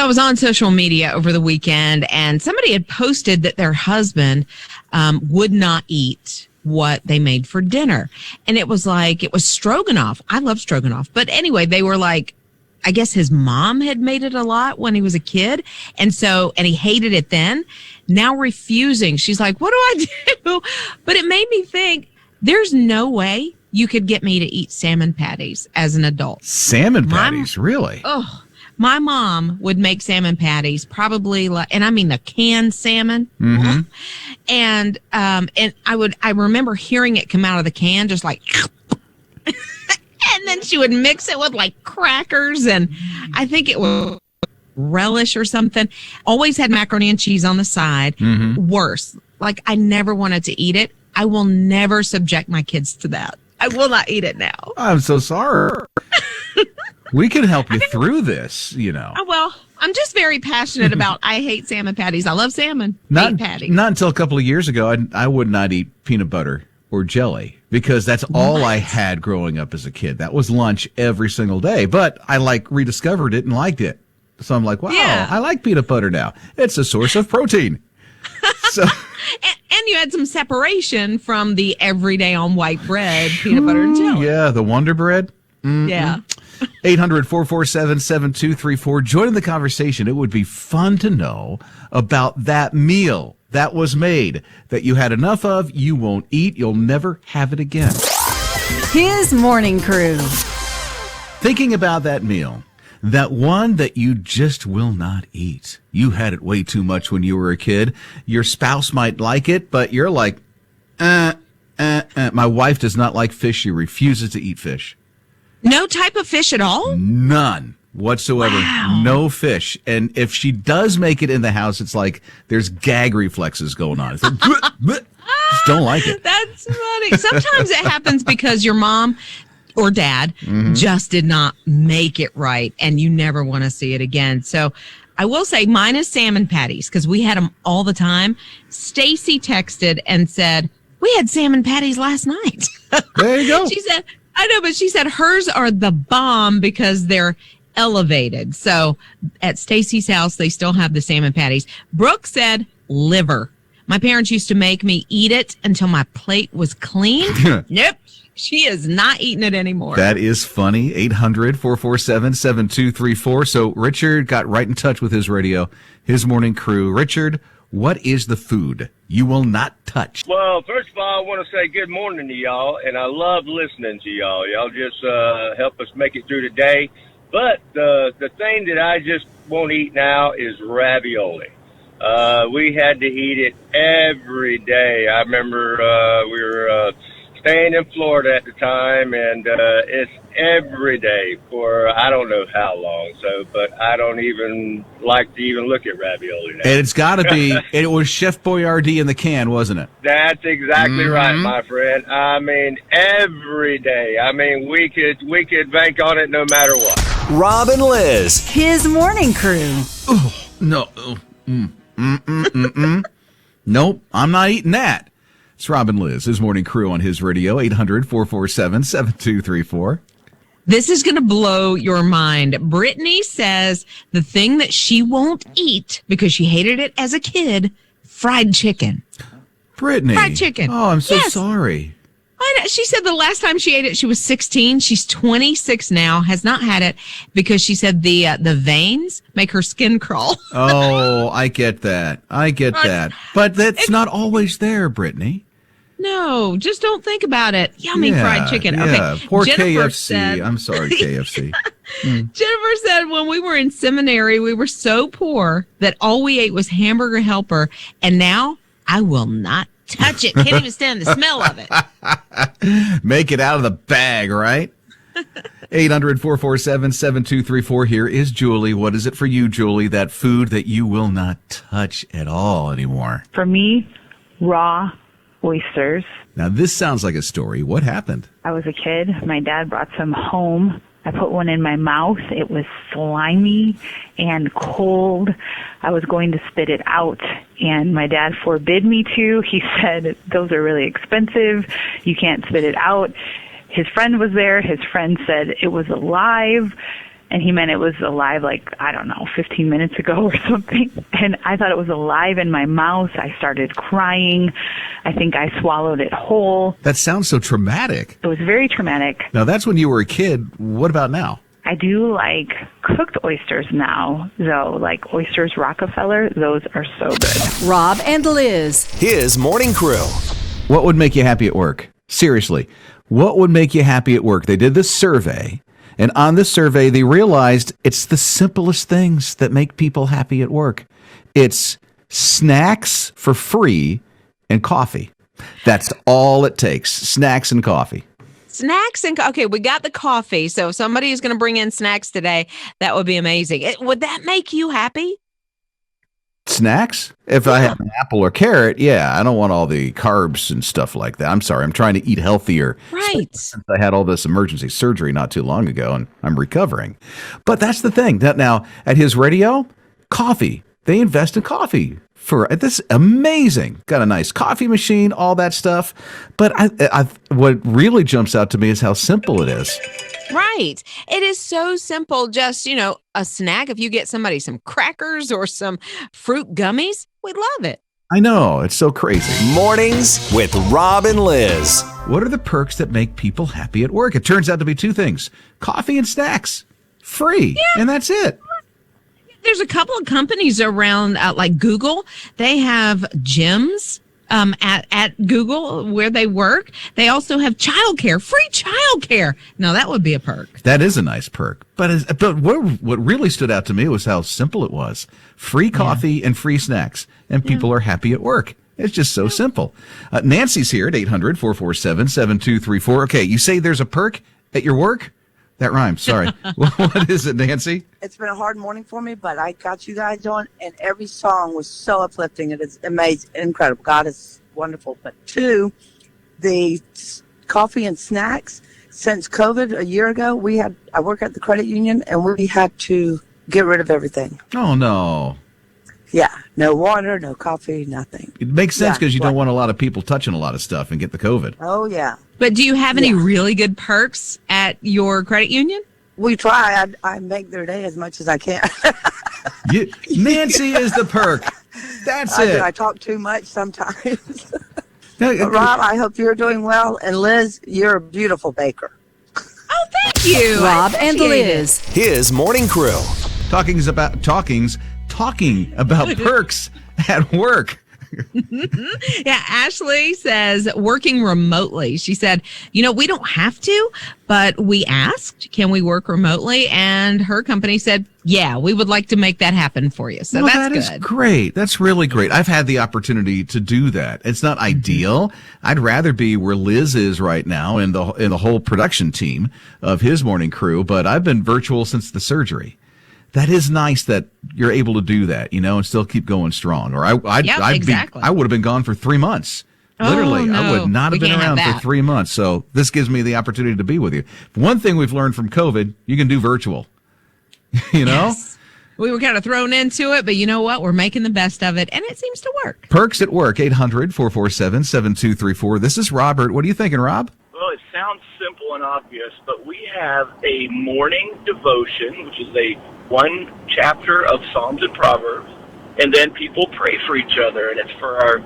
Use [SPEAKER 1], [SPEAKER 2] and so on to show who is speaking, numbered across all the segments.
[SPEAKER 1] I was on social media over the weekend, and somebody had posted that their husband would not eat what they made for dinner. And it was stroganoff. I love stroganoff. But anyway, they were like, I guess his mom had made it a lot when he was a kid. And he hated it then. Now refusing. She's like, what do I do? But it made me think, there's no way you could get me to eat salmon patties as an adult.
[SPEAKER 2] Salmon patties? Really?
[SPEAKER 1] Oh, my mom would make salmon patties, probably and I mean the canned salmon.
[SPEAKER 2] Mm-hmm.
[SPEAKER 1] And I remember hearing it come out of the can, just like, and then she would mix it with like crackers, and I think it was relish or something. Always had macaroni and cheese on the side. Mm-hmm. Worse. Like, I never wanted to eat it. I will never subject my kids to that. I will not eat it now.
[SPEAKER 2] I'm so sorry. We can help you through this,
[SPEAKER 1] Oh, well, I'm just very passionate about, I hate salmon patties. I love salmon. Hate patties.
[SPEAKER 2] Not until a couple of years ago, I would not eat peanut butter or jelly because that's all I had growing up as a kid. That was lunch every single day. But I rediscovered it and liked it. So I'm like, wow, yeah. I like peanut butter now. It's a source of protein. So,
[SPEAKER 1] and you had some separation from the everyday on white bread, peanut butter and jelly.
[SPEAKER 2] Yeah, the Wonder Bread. Mm-hmm.
[SPEAKER 1] Yeah.
[SPEAKER 2] 800-447-7234. Join the conversation. It would be fun to know about that meal that was made that you had enough of, you won't eat, you'll never have it again.
[SPEAKER 3] His Morning Crew.
[SPEAKER 2] Thinking about that meal. That one that you just will not eat. You had it way too much when you were a kid. Your spouse might like it, but you're like, My wife does not like fish. She refuses to eat fish.
[SPEAKER 1] No type of fish at all?
[SPEAKER 2] None whatsoever. Wow. No fish. And if she does make it in the house, it's like there's gag reflexes going on. It's like, just don't like it.
[SPEAKER 1] That's funny. Sometimes it happens because your mom or dad just did not make it right, and you never want to see it again. So I will say mine is salmon patties because we had them all the time. Stacy texted and said, we had salmon patties last night.
[SPEAKER 2] There you go.
[SPEAKER 1] She said, I know, but she said hers are the bomb because they're elevated. So at Stacy's house, they still have the salmon patties. Brooke said liver. My parents used to make me eat it until my plate was clean. Nope. She is not eating it anymore.
[SPEAKER 2] That is funny. 800-447-7234. So Richard got right in touch with his radio, his morning crew. Richard, what is the food you will not touch?
[SPEAKER 4] Well, first of all, I want to say good morning to y'all, and I love listening to y'all. Y'all just help us make it through the day. But the thing that I just won't eat now is ravioli. We had to eat it every day. I remember we were staying in Florida at the time, and it's every day for I don't know how long. So, but I don't even like to even look at ravioli now.
[SPEAKER 2] And it's got to be. It was Chef Boyardee in the can, wasn't it?
[SPEAKER 4] That's exactly right, my friend. I mean, every day. I mean, we could bank on it no matter what.
[SPEAKER 5] Rob and Liz,
[SPEAKER 3] His Morning Crew.
[SPEAKER 2] Oh, no. Nope, I'm not eating that. It's Rob and Liz, his morning crew on his radio, 800-447-7234.
[SPEAKER 1] This is going to blow your mind. Brittany says the thing that she won't eat because she hated it as a kid, fried chicken.
[SPEAKER 2] Brittany.
[SPEAKER 1] Fried chicken.
[SPEAKER 2] Oh, I'm so
[SPEAKER 1] Yes.
[SPEAKER 2] sorry.
[SPEAKER 1] I know. She said the last time she ate it, she was 16. She's 26 now, has not had it because she said the veins make her skin crawl.
[SPEAKER 2] Oh, I get that. But that's not always there, Brittany.
[SPEAKER 1] No, just don't think about it. Yummy fried chicken.
[SPEAKER 2] Yeah.
[SPEAKER 1] Okay.
[SPEAKER 2] Poor
[SPEAKER 1] Jennifer
[SPEAKER 2] KFC.
[SPEAKER 1] said,
[SPEAKER 2] I'm sorry, KFC.
[SPEAKER 1] Jennifer said when we were in seminary, we were so poor that all we ate was Hamburger Helper. And now I will not touch it. Can't even stand the smell of it.
[SPEAKER 2] Make it out of the bag, right? 800-447-7234. Here is Julie. What is it for you, Julie? That food that you will not touch at all anymore.
[SPEAKER 6] For me, raw oysters.
[SPEAKER 2] Now, this sounds like a story. What happened?
[SPEAKER 6] I was a kid. My dad brought some home. I put one in my mouth. It was slimy and cold. I was going to spit it out, and my dad forbid me to. He said, those are really expensive. You can't spit it out. His friend was there. His friend said it was alive. And he meant it was alive, like, I don't know, 15 minutes ago or something. And I thought it was alive in my mouth. I started crying. I think I swallowed it whole.
[SPEAKER 2] That sounds so traumatic.
[SPEAKER 6] It was very traumatic.
[SPEAKER 2] Now, that's when you were a kid. What about now?
[SPEAKER 6] I do like cooked oysters now, though, like oysters Rockefeller. Those are so good.
[SPEAKER 3] Rob and Liz.
[SPEAKER 5] His morning crew.
[SPEAKER 2] What would make you happy at work? Seriously, what would make you happy at work? They did this survey, and on this survey, they realized it's the simplest things that make people happy at work. It's snacks for free and coffee. That's all it takes, snacks and coffee.
[SPEAKER 1] Snacks and okay, we got the coffee. So if somebody is going to bring in snacks today, that would be amazing. Would that make you happy?
[SPEAKER 2] Snacks? If I have an apple or carrot, yeah, I don't want all the carbs and stuff like that. I'm sorry, I'm trying to eat healthier.
[SPEAKER 1] Right.
[SPEAKER 2] Since I had all this emergency surgery not too long ago, and I'm recovering. But that's the thing. That now at his radio, coffee. They invest in coffee. For this amazing, got a nice coffee machine, all that stuff. But what really jumps out to me is how simple it is.
[SPEAKER 1] Right. It is so simple. Just, a snack. If you get somebody some crackers or some fruit gummies, we'd love it.
[SPEAKER 2] I know. It's so crazy.
[SPEAKER 5] Mornings with Rob and Liz.
[SPEAKER 2] What are the perks that make people happy at work? It turns out to be two things: coffee and snacks. Free. Yeah. And that's it.
[SPEAKER 1] There's a couple of companies around, like Google. They have gyms at Google where they work. They also have childcare, free childcare. Now that would be a perk.
[SPEAKER 2] That is a nice perk. But what really stood out to me was how simple it was: free coffee and free snacks, and people are happy at work. It's just so simple. Nancy's here at 800-447-7234. Okay, you say there's a perk at your work? That rhymes. Sorry. What is it, Nancy?
[SPEAKER 7] It's been a hard morning for me, but I got you guys on, and every song was so uplifting. It is amazing, incredible. God is wonderful. But two, the coffee and snacks. Since COVID a year ago, I work at the credit union, and we had to get rid of everything.
[SPEAKER 2] Oh, no.
[SPEAKER 7] Yeah, no water, no coffee, nothing.
[SPEAKER 2] It makes sense because you don't want a lot of people touching a lot of stuff and get the COVID.
[SPEAKER 7] Oh, yeah.
[SPEAKER 1] But do you have any really good perks at your credit union?
[SPEAKER 7] We try. I make their day as much as I can.
[SPEAKER 2] Nancy is the perk. That's it.
[SPEAKER 7] I talk too much sometimes. But Rob, I hope you're doing well. And Liz, you're a beautiful baker.
[SPEAKER 1] Oh, thank you.
[SPEAKER 3] Rob and Liz.
[SPEAKER 5] His morning crew.
[SPEAKER 2] Talking about perks at work.
[SPEAKER 1] Yeah, Ashley says working remotely. She said, we don't have to, but we asked, can we work remotely? And her company said, yeah, we would like to make that happen for you. So that's good.
[SPEAKER 2] That is great. That's really great. I've had the opportunity to do that. It's not ideal. I'd rather be where Liz is right now in the whole production team of his morning crew, but I've been virtual since the surgery. That is nice that you're able to do that, and still keep going strong. Or I would have been gone for 3 months. Literally,
[SPEAKER 1] no.
[SPEAKER 2] I would not have been around for 3 months. So this gives me the opportunity to be with you. One thing we've learned from COVID, you can do virtual.
[SPEAKER 1] Yes. We were kind of thrown into it, but you know what? We're making the best of it, and it seems to work.
[SPEAKER 2] Perks at work, 800-447-7234. This is Robert. What are you thinking, Rob?
[SPEAKER 8] Well, it sounds simple and obvious, but we have a morning devotion, which is one chapter of Psalms and Proverbs, and then people pray for each other, and it's for our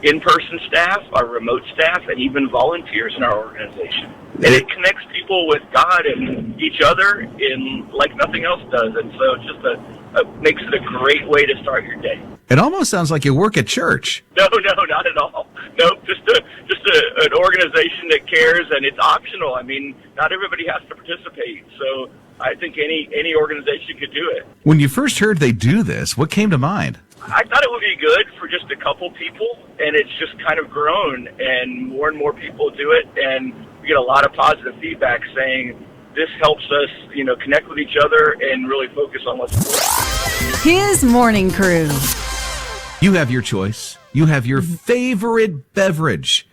[SPEAKER 8] in-person staff, our remote staff, and even volunteers in our organization. And it connects people with God and each other in like nothing else does, and so it's just makes it a great way to start your day.
[SPEAKER 2] It almost sounds like you work at church.
[SPEAKER 8] No, not at all. No, just an organization that cares, and it's optional. I mean, not everybody has to participate, so I think any organization could do it.
[SPEAKER 2] When you first heard they do this, what came to mind?
[SPEAKER 8] I thought it would be good for just a couple people, and it's just kind of grown, and more people do it, and we get a lot of positive feedback saying this helps us, connect with each other and really focus on what's important.
[SPEAKER 3] His morning crew.
[SPEAKER 2] You have your choice. You have your favorite beverage.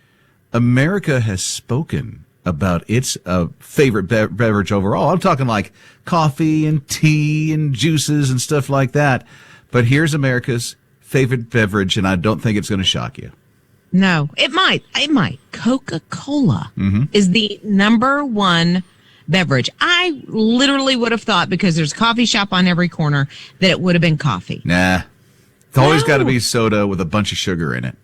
[SPEAKER 2] America has spoken about its favorite beverage overall. I'm talking like coffee and tea and juices and stuff like that. But here's America's favorite beverage, and I don't think it's going to shock you.
[SPEAKER 1] No, it might. Coca-Cola is the number one beverage. I literally would have thought, because there's a coffee shop on every corner, that it would have been coffee.
[SPEAKER 2] Nah. It's always got to be soda with a bunch of sugar in it.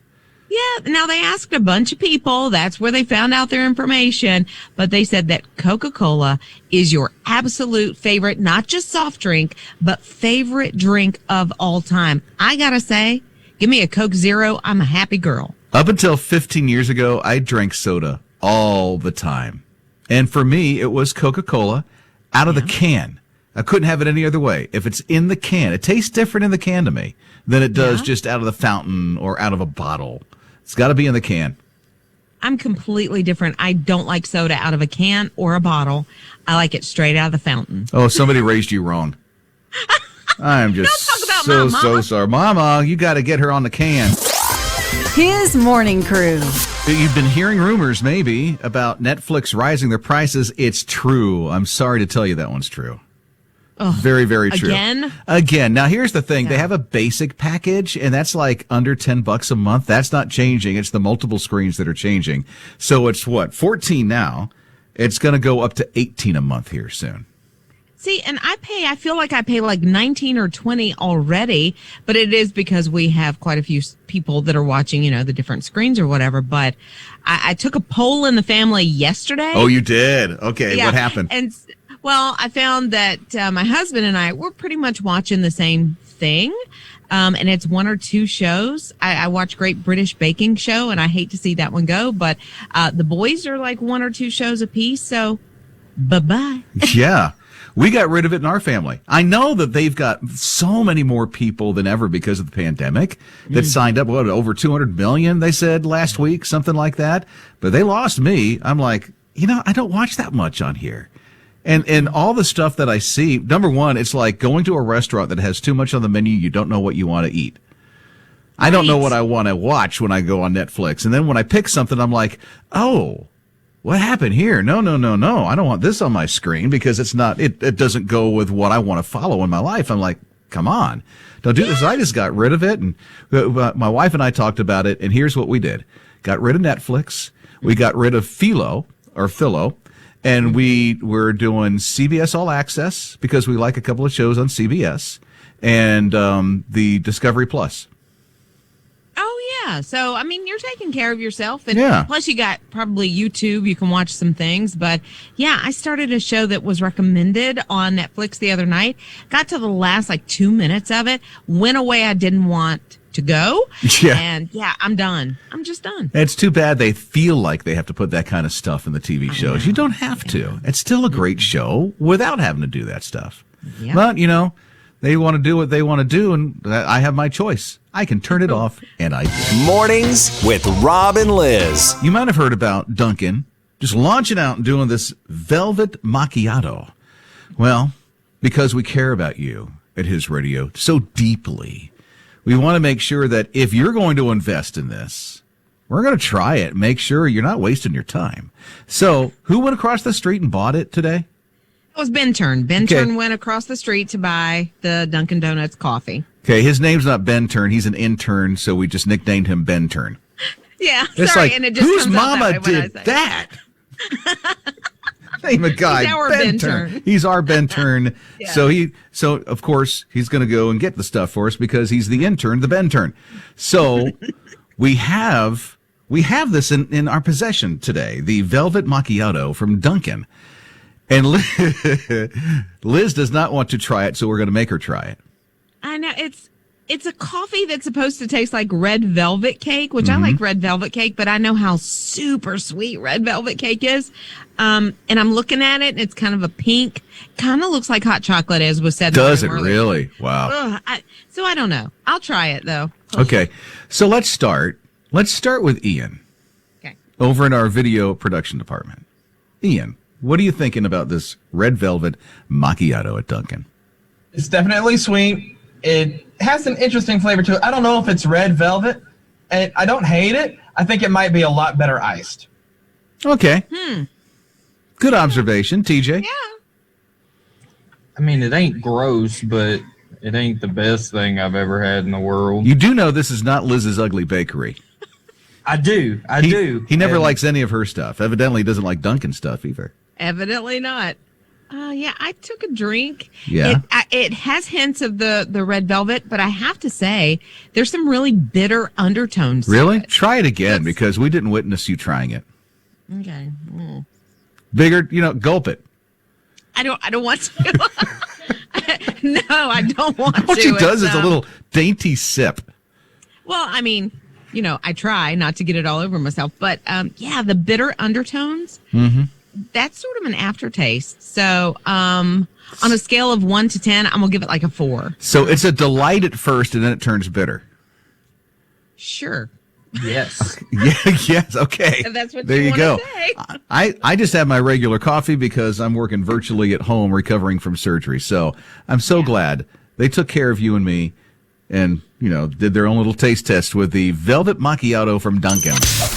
[SPEAKER 1] Yeah, now they asked a bunch of people. That's where they found out their information. But they said that Coca-Cola is your absolute favorite, not just soft drink, but favorite drink of all time. I got to say, give me a Coke Zero. I'm a happy girl.
[SPEAKER 2] Up until 15 years ago, I drank soda all the time. And for me, it was Coca-Cola out of the can. I couldn't have it any other way. If it's in the can, it tastes different in the can to me than it does just out of the fountain or out of a bottle. It's got to be in the can.
[SPEAKER 1] I'm completely different. I don't like soda out of a can or a bottle. I like it straight out of the fountain.
[SPEAKER 2] Oh, somebody raised you wrong. I'm just
[SPEAKER 1] Don't talk about
[SPEAKER 2] so sorry. Mama, you got to get her on the can.
[SPEAKER 3] His morning crew.
[SPEAKER 2] You've been hearing rumors, maybe, about Netflix rising their prices. It's true. I'm sorry to tell you that one's true.
[SPEAKER 1] Oh,
[SPEAKER 2] very, very true. Again. Now, here's the thing. They have a basic package, and that's like under $10 a month. That's not changing. It's the multiple screens that are changing. So it's what? 14 now. It's going to go up to 18 a month here soon.
[SPEAKER 1] See, and I feel like I pay like 19 or 20 already, but it is because we have quite a few people that are watching, the different screens or whatever. But I took a poll in the family yesterday.
[SPEAKER 2] Oh, you did? Okay.
[SPEAKER 1] Yeah.
[SPEAKER 2] What happened?
[SPEAKER 1] Well, I found that my husband and I, we're pretty much watching the same thing. And it's one or two shows. I watch Great British Baking Show, and I hate to see that one go, but the boys are like one or two shows apiece. So bye-bye.
[SPEAKER 2] Yeah. We got rid of it in our family. I know that they've got so many more people than ever because of the pandemic that signed up. What, over 200 million, they said last week, something like that. But they lost me. I'm like, I don't watch that much on here. And all the stuff that I see, number one, it's like going to a restaurant that has too much on the menu. You don't know what you want to eat. I don't know what I want to watch when I go on Netflix. And then when I pick something, I'm like, oh, what happened here? No. I don't want this on my screen because it doesn't go with what I want to follow in my life. I'm like, come on, don't do this. I just got rid of it. And my wife and I talked about it. And here's what we did. Got rid of Netflix. We got rid of Philo. And we were doing CBS All Access because we like a couple of shows on CBS and the Discovery Plus.
[SPEAKER 1] Oh, yeah. So, you're taking care of yourself. And plus, you got probably YouTube. You can watch some things. But, yeah, I started a show that was recommended on Netflix the other night. Got to the last, 2 minutes of it. Went away. I didn't want to go.
[SPEAKER 2] Yeah.
[SPEAKER 1] And, I'm done. I'm just done.
[SPEAKER 2] It's too bad they feel like they have to put that kind of stuff in the TV shows. You don't have to. It's still a great show without having to do that stuff. Yep. But, they want to do what they want to do, and I have my choice. I can turn it off, and I do.
[SPEAKER 5] Mornings with Rob and Liz.
[SPEAKER 2] You might have heard about Dunkin' just launching out and doing this Velvet Macchiato. Well, because we care about you at His Radio so deeply, we want to make sure that if you're going to invest in this, we're going to try it. Make sure you're not wasting your time. So, who went across the street and bought it today?
[SPEAKER 1] It was Ben Turn. Ben Turn went across the street to buy the Dunkin' Donuts coffee.
[SPEAKER 2] Okay, his name's not Ben Turn. He's an intern, so we just nicknamed him Ben Turn.
[SPEAKER 1] Yeah,
[SPEAKER 2] it's
[SPEAKER 1] sorry.
[SPEAKER 2] Like,
[SPEAKER 1] and it just
[SPEAKER 2] whose
[SPEAKER 1] comes out
[SPEAKER 2] mama did that? Name a guy.
[SPEAKER 1] He's our Ben Turn.
[SPEAKER 2] He's our Ben Turn. Yeah. So of course he's going to go and get the stuff for us because he's the intern, the Ben Turn. So we have this in our possession today, the Velvet Macchiato from Dunkin'. And Liz does not want to try it, so we're going to make her try it.
[SPEAKER 1] I know. It's a coffee that's supposed to taste like red velvet cake, which I like red velvet cake, but I know how super sweet red velvet cake is. And I'm looking at it, and it's kind of a pink. Kind of looks like hot chocolate, as was said.
[SPEAKER 2] Does it really? Wow.
[SPEAKER 1] So I don't know. I'll try it, though.
[SPEAKER 2] Okay. So let's start. Let's start with Ian.
[SPEAKER 1] Okay.
[SPEAKER 2] Over in our video production department. Ian, what are you thinking about this red velvet macchiato at Dunkin'?
[SPEAKER 9] It's definitely sweet. It has an interesting flavor to it. I don't know if it's red velvet, and I don't hate it. I think it might be a lot better iced.
[SPEAKER 2] Okay. Good observation, TJ.
[SPEAKER 1] Yeah.
[SPEAKER 10] It ain't gross, but it ain't the best thing I've ever had in the world.
[SPEAKER 2] You do know this is not Liz's Ugly Bakery.
[SPEAKER 10] I do.
[SPEAKER 2] He never likes any of her stuff. Evidently, he doesn't like Dunkin' stuff either.
[SPEAKER 1] Evidently not. Yeah, I took a drink.
[SPEAKER 2] Yeah.
[SPEAKER 1] It has hints of the red velvet, but I have to say there's some really bitter undertones.
[SPEAKER 2] Really?
[SPEAKER 1] To it.
[SPEAKER 2] Try it again because we didn't witness you trying it.
[SPEAKER 1] Okay.
[SPEAKER 2] Bigger, gulp it.
[SPEAKER 1] I don't want to. No, I don't want to.
[SPEAKER 2] What she does is a little dainty sip.
[SPEAKER 1] Well, I mean, I try not to get it all over myself, but yeah, the bitter undertones.
[SPEAKER 2] Mm-hmm.
[SPEAKER 1] That's sort of an aftertaste. So, on a scale of 1 to 10, I'm gonna give it like a 4.
[SPEAKER 2] So it's a delight at first, and then it turns bitter.
[SPEAKER 1] Sure.
[SPEAKER 10] Yes.
[SPEAKER 2] Yeah. Yes. Okay.
[SPEAKER 1] If that's what
[SPEAKER 2] there you go.
[SPEAKER 1] Say.
[SPEAKER 2] I just have my regular coffee because I'm working virtually at home, recovering from surgery. So I'm so glad they took care of you and me, and did their own little taste test with the Velvet Macchiato from Dunkin'.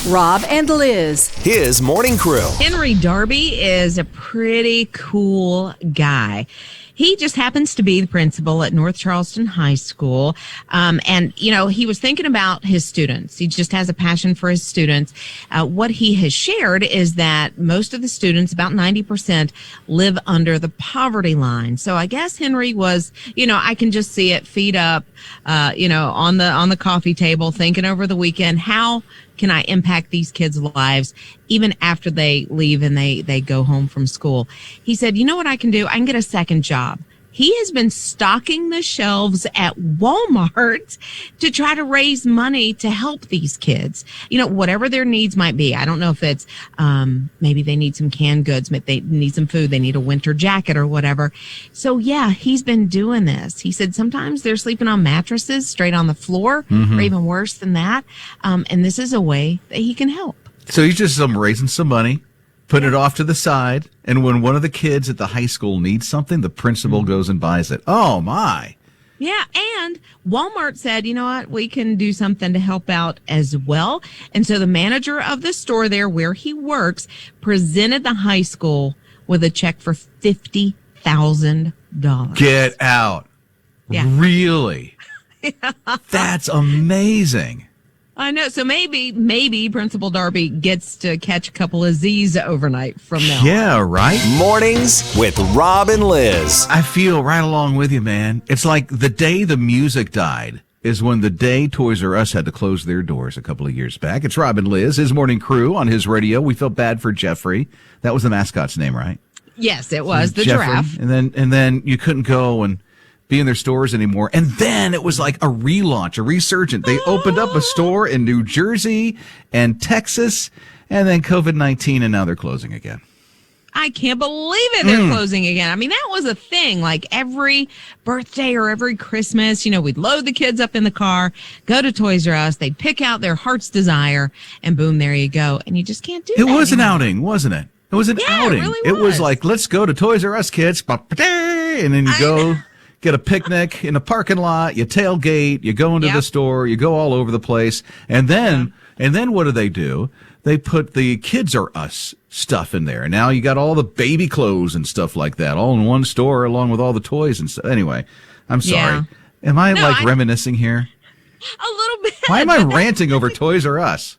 [SPEAKER 3] Rob and Liz.
[SPEAKER 5] His morning crew.
[SPEAKER 1] Henry Darby is a pretty cool guy. He just happens to be the principal at North Charleston High School. And he was thinking about his students. He just has a passion for his students. What he has shared is that most of the students, about 90%, live under the poverty line. So I guess Henry was, I can just see it, feet up, on the coffee table, thinking over the weekend, how can I impact these kids' lives even after they leave and they go home from school? He said, you know what I can do? I can get a second job. He has been stocking the shelves at Walmart to try to raise money to help these kids. Whatever their needs might be. I don't know if it's maybe they need some canned goods, maybe they need some food, they need a winter jacket or whatever. So yeah, he's been doing this. He said sometimes they're sleeping on mattresses straight on the floor, or even worse than that. And this is a way that he can help.
[SPEAKER 2] So he's just raising some money, putting it off to the side, and when one of the kids at the high school needs something, the principal goes and buys it. Oh, my.
[SPEAKER 1] Yeah, and Walmart said, you know what, we can do something to help out as well. And so the manager of the store there where he works presented the high school with a check for $50,000.
[SPEAKER 2] Get out.
[SPEAKER 1] Yeah.
[SPEAKER 2] Really? That's amazing.
[SPEAKER 1] I know. So maybe Principal Darby gets to catch a couple of Z's overnight from now.
[SPEAKER 2] Yeah, right?
[SPEAKER 5] Mornings with Rob and Liz.
[SPEAKER 2] I feel right along with you, man. It's like the day the music died is when the day Toys R Us had to close their doors a couple of years back. It's Rob and Liz, his morning crew on his radio. We felt bad for Jeffrey. That was the mascot's name, right?
[SPEAKER 1] Yes, it was the
[SPEAKER 2] Jeffrey.
[SPEAKER 1] giraffe.
[SPEAKER 2] And then you couldn't go and be in their stores anymore. And then it was like a relaunch, a resurgent. They opened up a store in New Jersey and Texas, and then COVID-19, and now they're closing again.
[SPEAKER 1] I can't believe it. They're closing again. I mean, that was a thing. Like every birthday or every Christmas, we'd load the kids up in the car, go to Toys R Us, they'd pick out their heart's desire, and boom, there you go. And you just can't do that.
[SPEAKER 2] It was an outing, wasn't it? It was an outing.
[SPEAKER 1] It really
[SPEAKER 2] It was like, let's go to Toys R Us, kids. And then you go get a picnic in a parking lot, you tailgate, you go into the store, you go all over the place. And then what do? They put the Kids R Us stuff in there. And now you got all the baby clothes and stuff like that all in one store along with all the toys and stuff. Anyway, I'm sorry.
[SPEAKER 1] Yeah.
[SPEAKER 2] Am I reminiscing here?
[SPEAKER 1] A little bit.
[SPEAKER 2] Why am I ranting over Toys R Us?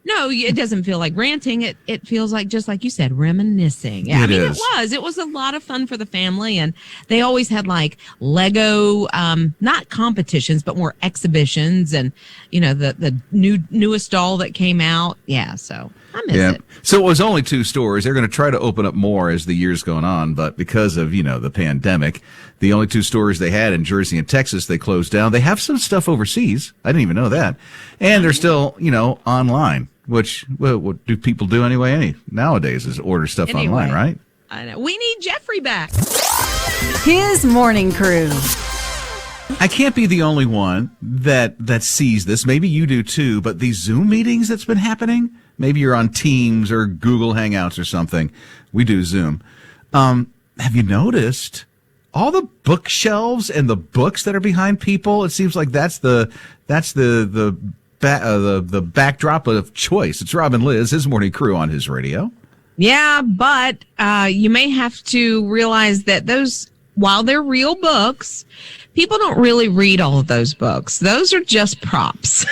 [SPEAKER 1] No, it doesn't feel like ranting. It feels like, just like you said, reminiscing. Yeah, it was a lot of fun for the family, and they always had like Lego, not competitions, but more exhibitions, and the newest doll that came out. Yeah, so I miss it.
[SPEAKER 2] So it was only 2 stores. They're going to try to open up more as the year's going on, but because of the pandemic, the only 2 stores they had in Jersey and Texas, they closed down. They have some stuff overseas. I didn't even know that, and they're still online. Which, what do people do anyway? Nowadays is order stuff online, right?
[SPEAKER 1] I know. We need Jeffrey back.
[SPEAKER 3] His morning crew.
[SPEAKER 2] I can't be the only one that sees this. Maybe you do too, but these Zoom meetings that's been happening, maybe you're on Teams or Google Hangouts or something. We do Zoom. Have you noticed all the bookshelves and the books that are behind people? It seems like that's the backdrop of choice. It's Rob and Liz, his morning crew on his radio.
[SPEAKER 1] Yeah, but you may have to realize that while they're real books, people don't really read all of those books. Those are just props.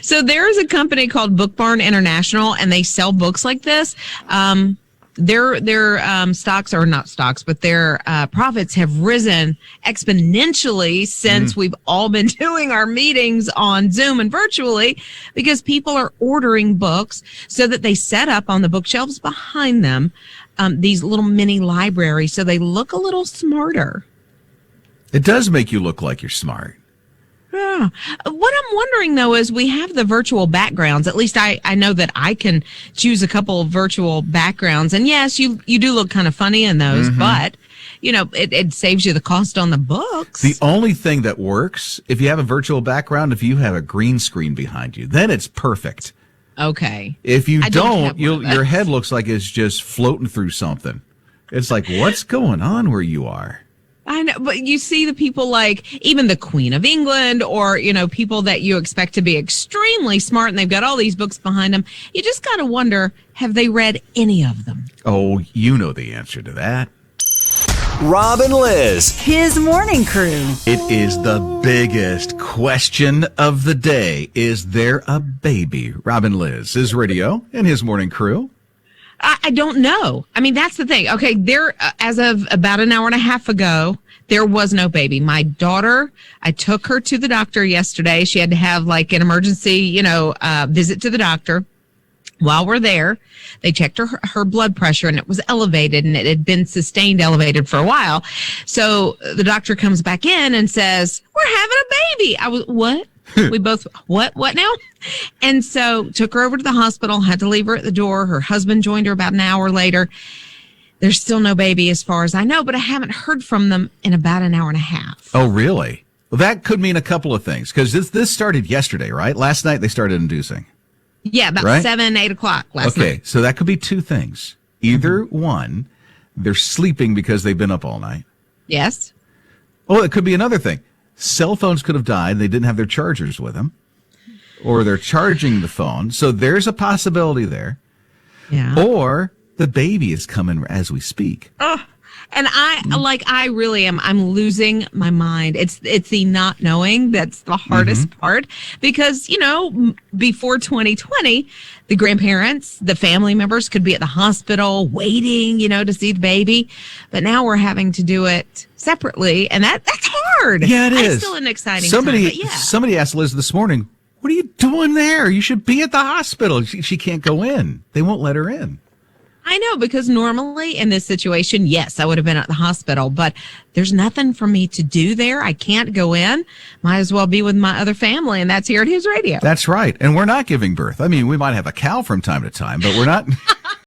[SPEAKER 1] So there is a company called Book Barn International, and they sell books like this. Their stocks, or not stocks, but their profits have risen exponentially since we've all been doing our meetings on Zoom and virtually, because people are ordering books so that they set up on the bookshelves behind them these little mini libraries so they look a little smarter.
[SPEAKER 2] It does make you look like you're smart.
[SPEAKER 1] Yeah. What I'm wondering, though, is we have the virtual backgrounds. At least I know that I can choose a couple of virtual backgrounds. And yes, you do look kind of funny in those, but, it saves you the cost on the books.
[SPEAKER 2] The only thing that works, if you have a virtual background, if you have a green screen behind you, then it's perfect.
[SPEAKER 1] Okay.
[SPEAKER 2] If you don't your head looks like it's just floating through something. It's like, what's going on where you are?
[SPEAKER 1] I know, but you see the people like even the Queen of England or, people that you expect to be extremely smart and they've got all these books behind them. You just got to wonder, have they read any of them?
[SPEAKER 2] Oh, you know the answer to that.
[SPEAKER 5] Rob and Liz.
[SPEAKER 3] His morning crew.
[SPEAKER 2] It is the biggest question of the day. Is there a baby? Rob and Liz, His Radio and His Morning Crew.
[SPEAKER 1] I don't know. I mean, that's the thing. Okay, there, as of about an hour and a half ago, there was no baby. My daughter, I took her to the doctor yesterday. She had to have like an emergency, visit to the doctor. While we're there, they checked her blood pressure and it was elevated and it had been sustained elevated for a while. So the doctor comes back in and says, "We're having a baby." I was, what? We both, what now? And so took her over to the hospital, had to leave her at the door. Her husband joined her about an hour later. There's still no baby as far as I know, but I haven't heard from them in about an hour and a half.
[SPEAKER 2] Oh, really? Well, that could mean a couple of things, because this started yesterday, right? Last night they started inducing.
[SPEAKER 1] Yeah, about
[SPEAKER 2] right?
[SPEAKER 1] 7, 8 o'clock last night.
[SPEAKER 2] Okay, so that could be two things. Either one, they're sleeping because they've been up all night.
[SPEAKER 1] Yes.
[SPEAKER 2] Oh, it could be another thing. Cell phones could have died. They didn't have their chargers with them. Or they're charging the phone. So there's a possibility there.
[SPEAKER 1] Yeah.
[SPEAKER 2] Or the baby is coming as we speak.
[SPEAKER 1] Oh, and I really am. I'm losing my mind. It's the not knowing that's the hardest part, because, before 2020, the grandparents, the family members could be at the hospital waiting, to see the baby. But now we're having to do it separately. And that's hard.
[SPEAKER 2] Yeah, it is.
[SPEAKER 1] It's still an exciting time. But yeah.
[SPEAKER 2] Somebody asked Liz this morning, "What are you doing there? You should be at the hospital." She can't go in. They won't let her in.
[SPEAKER 1] I know, because normally in this situation, yes, I would have been at the hospital, but there's nothing for me to do there. I can't go in. Might as well be with my other family, and that's here at His Radio.
[SPEAKER 2] That's right. And we're not giving birth. I mean, we might have a cow from time to time, but we're not.